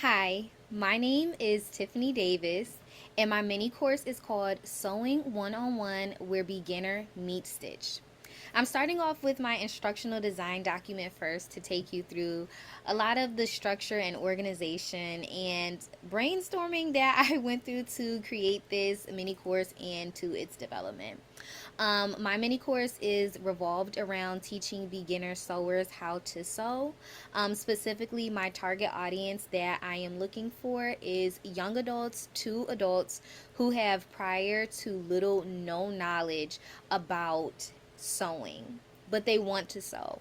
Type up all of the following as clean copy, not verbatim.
Hi, my name is Tiffany Davis, and my mini course is called Sewing 101 Where Beginner Meets Stitch. I'm starting off with my instructional design document first to take you through a lot of the structure and organization and brainstorming that I went through to create this mini course and to its development. My mini course is revolved around teaching beginner sewers how to sew. Specifically, my target audience that I am looking for is young adults to adults who have prior to little no knowledge about sewing, but they want to sew.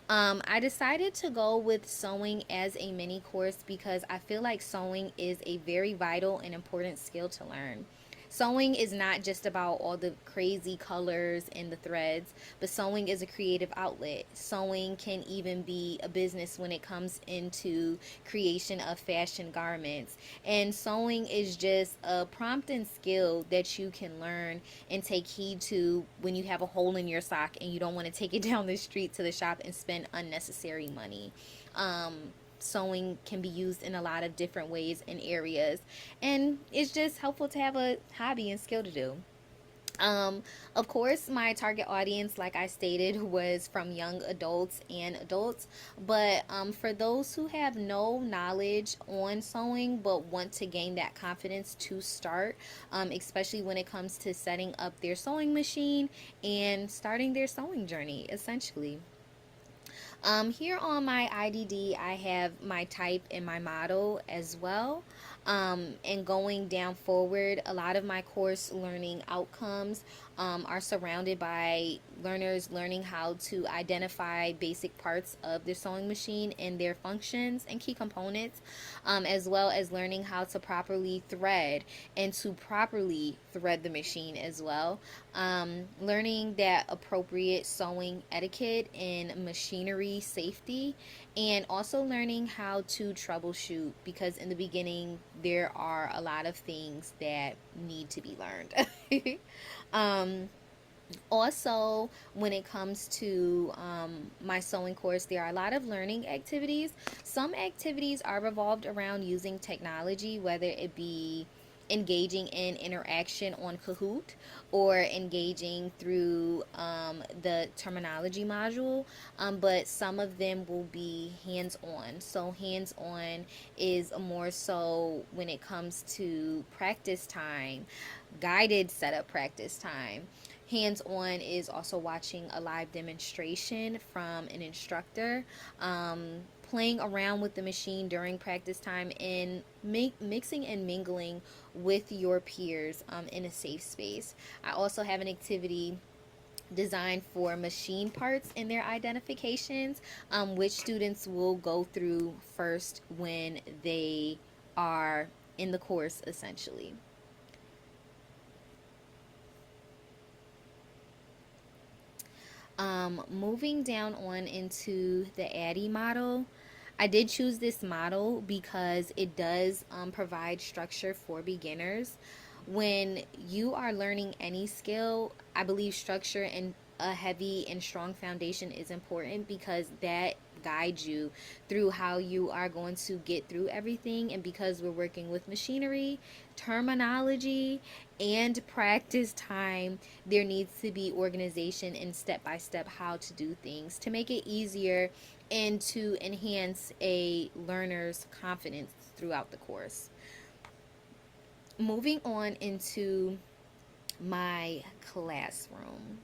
I decided to go with sewing as a mini course because I feel like sewing is a very vital and important skill to learn. Sewing is not just about all the crazy colors and the threads, but sewing is a creative outlet. Sewing can even be a business when it comes into creation of fashion garments. And sewing is just a prompt and skill that you can learn and take heed to when you have a hole in your sock and you don't want to take it down the street to the shop and spend unnecessary money. Sewing can be used in a lot of different ways and areas, and it's just helpful to have a hobby and skill to do. Of course, my target audience, like I stated, was from young adults and adults. But for those who have no knowledge on sewing but want to gain that confidence to start, especially when it comes to setting up their sewing machine and starting their sewing journey, essentially. Here on my IDD, I have my type and my model as well. And going down forward, a lot of my course learning outcomes are surrounded by learners learning how to identify basic parts of their sewing machine and their functions and key components, as well as learning how to properly thread and to properly thread the machine as well. Learning that appropriate sewing etiquette and machinery safety, and also learning how to troubleshoot because in the beginning there are a lot of things that need to be learned. um, Also, when it comes to my sewing course, there are a lot of learning activities. Some activities are revolved around using technology, whether it be engaging in interaction on Kahoot or engaging through the terminology module, but some of them will be hands on. So, hands on is more so when it comes to practice time, guided setup practice time. Hands on is also watching a live demonstration from an instructor, playing around with the machine during practice time, and mixing and mingling with your peers in a safe space. I also have an activity designed for machine parts and their identifications, which students will go through first when they are in the course, essentially. Moving down on into the Addy model, I did choose this model because it does provide structure for beginners. When you are learning any skill, I believe structure and a heavy and strong foundation is important because that guides you through how you are going to get through everything. And because we're working with machinery, terminology, and practice time, there needs to be organization and step by step how to do things to make it easier and to enhance a learner's confidence throughout the course. Moving on into my classroom.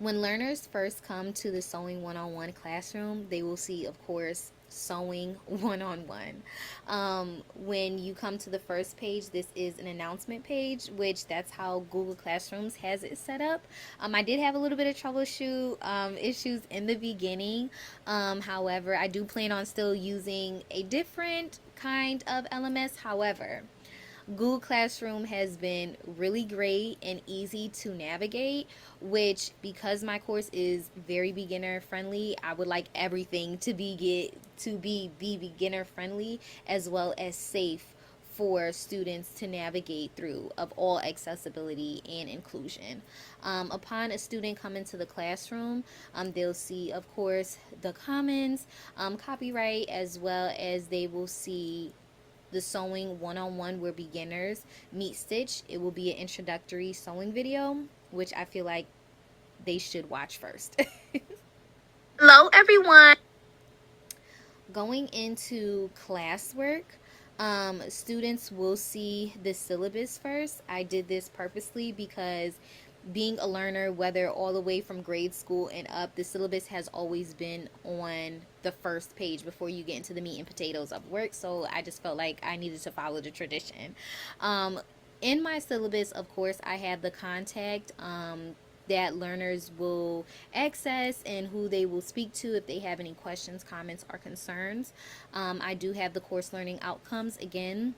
When learners first come to the Sewing 101 classroom, they will see, of course, Sewing 101. When you come to the first page, this is an announcement page, which that's how Google Classrooms has it set up. I did have a little bit of troubleshoot issues in the beginning. However, I do plan on still using a different kind of LMS. However, Google Classroom has been really great and easy to navigate, which because my course is very beginner friendly, I would like everything to be beginner friendly as well as safe for students to navigate through of all accessibility and inclusion. Upon a student coming to the classroom, they'll see, of course, the commons, copyright, as well as they will see the sewing one-on-one where beginners meet stitch. It will be an introductory sewing video, which I feel like they should watch first. Hello, everyone. Going into classwork, students will see the syllabus first. I did this purposely because being a learner, whether all the way from grade school and up, the syllabus has always been on the first page before you get into the meat and potatoes of work. So I just felt like I needed to follow the tradition. In my syllabus, of course, I have the contact that learners will access and who they will speak to if they have any questions, comments, or concerns. I do have the course learning outcomes again,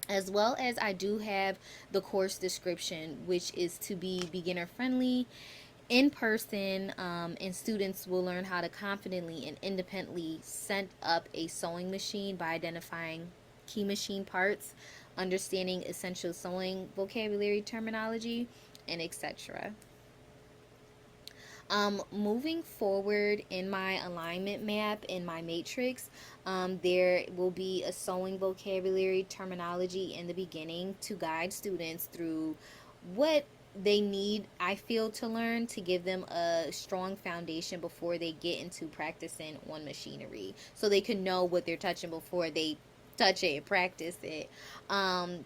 as well as I do have the course description, which is to be beginner friendly, in person, and students will learn how to confidently and independently set up a sewing machine by identifying key machine parts, understanding essential sewing vocabulary terminology, and etc. Moving forward in my alignment map in my matrix, there will be a sewing vocabulary terminology in the beginning to guide students through what they need, I feel, to learn to give them a strong foundation before they get into practicing on machinery, so they can know what they're touching before they touch it and practice it.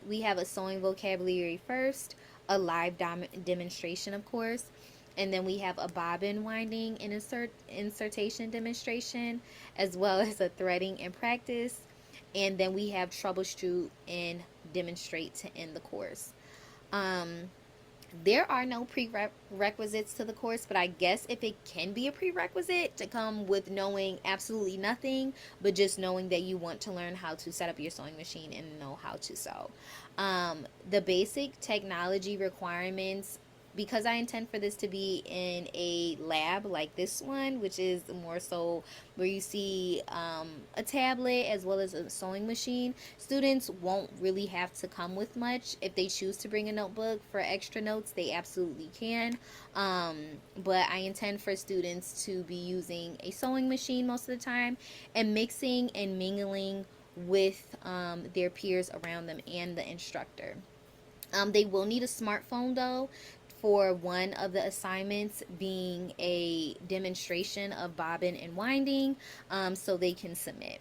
We have a sewing vocabulary first, a live demonstration, of course, and then we have a bobbin winding and insertion demonstration, as well as a threading and practice. And then we have troubleshoot and demonstrate to end the course. There are no prerequisites to the course, but I guess if it can be a prerequisite to come with knowing absolutely nothing, but just knowing that you want to learn how to set up your sewing machine and know how to sew. The basic technology requirements, because I intend for this to be in a lab like this one, which is more so where you see a tablet as well as a sewing machine, students won't really have to come with much. If they choose to bring a notebook for extra notes, they absolutely can. But I intend for students to be using a sewing machine most of the time and mixing and mingling with their peers around them and the instructor. They will need a smartphone though, for one of the assignments being a demonstration of bobbin and winding, so they can submit.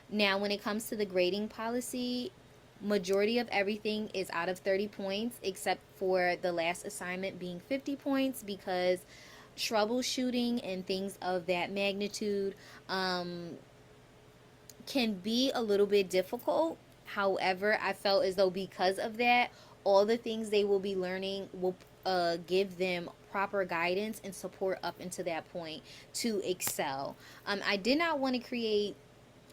Now, when it comes to the grading policy, majority of everything is out of 30 points, except for the last assignment being 50 points, because troubleshooting and things of that magnitude can be a little bit difficult. However, I felt as though because of that, all the things they will be learning will give them proper guidance and support up into that point to excel. I did not want to create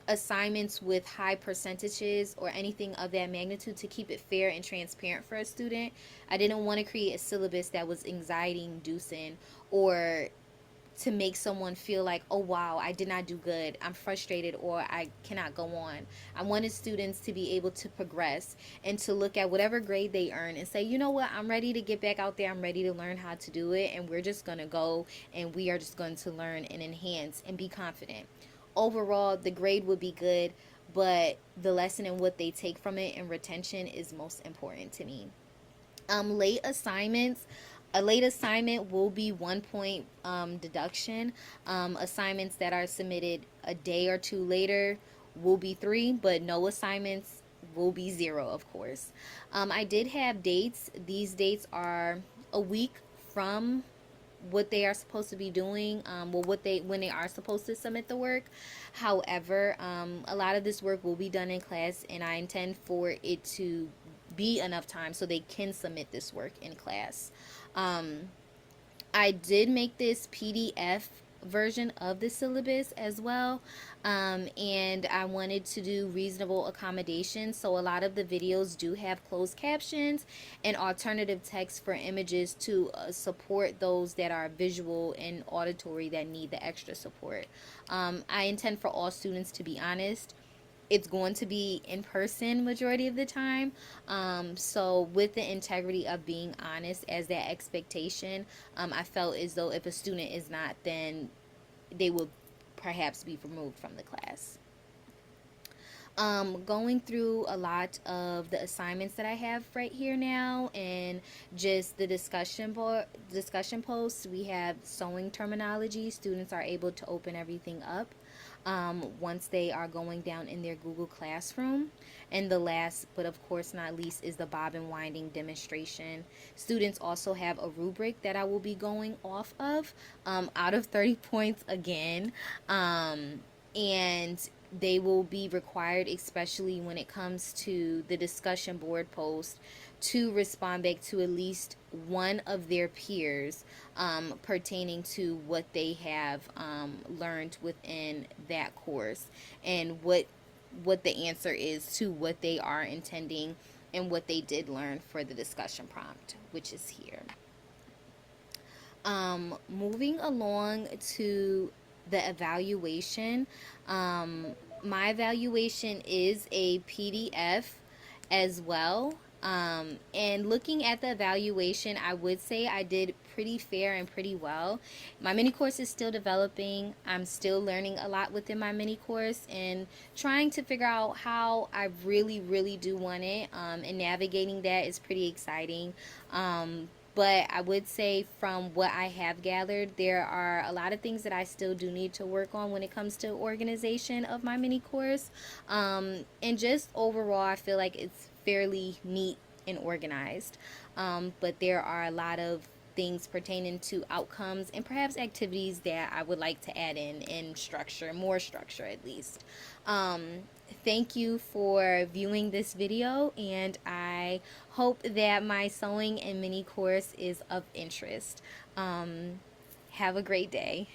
assignments with high percentages or anything of that magnitude to keep it fair and transparent for a student. I didn't want to create a syllabus that was anxiety inducing or to make someone feel like, oh wow, I did not do good, I'm frustrated, or I cannot go on. I wanted students to be able to progress and to look at whatever grade they earn and say, you know what, I'm ready to get back out there, I'm ready to learn how to do it, and we're just going to go and we are just going to learn and enhance and be confident. Overall, the grade would be good, but the lesson and what they take from it and retention is most important to me. Late assignments, a late assignment will be 1 point deduction. Assignments that are submitted a day or two later will be 3, but no assignments will be 0, of course. I did have dates. These dates are a week from what they are supposed to be doing, when they are supposed to submit the work. However, a lot of this work will be done in class, and I intend for it to be enough time so they can submit this work in class. I did make this PDF version of the syllabus as well, and I wanted to do reasonable accommodations, so a lot of the videos do have closed captions and alternative text for images to support those that are visual and auditory that need the extra support. I intend for all students to be honest. it's going to be in person majority of the time. So with the integrity of being honest as that expectation, I felt as though if a student is not, then they will perhaps be removed from the class. Going through a lot of the assignments that I have right here now, and just the discussion posts. We have sewing terminology. Students are able to open everything up once they are going down in their Google Classroom. And the last, but of course not least, is the bobbin winding demonstration. Students also have a rubric that I will be going off of, out of 30 points again. And they will be required, especially when it comes to the discussion board post, to respond back to at least one of their peers pertaining to what they have learned within that course, and what the answer is to what they are intending and what they did learn for the discussion prompt, which is here. Moving along to the evaluation, my evaluation is a PDF as well. And looking at the evaluation, I would say I did pretty fair and pretty well. My mini course is still developing. I'm still learning a lot within my mini course and trying to figure out how I really, really do want it. And navigating that is pretty exciting. But I would say from what I have gathered, there are a lot of things that I still do need to work on when it comes to organization of my mini course. And just overall, I feel like it's fairly neat and organized. But there are a lot of things pertaining to outcomes and perhaps activities that I would like to add in structure, more structure at least. Thank you for viewing this video, and I hope that my sewing and mini course is of interest. Have a great day.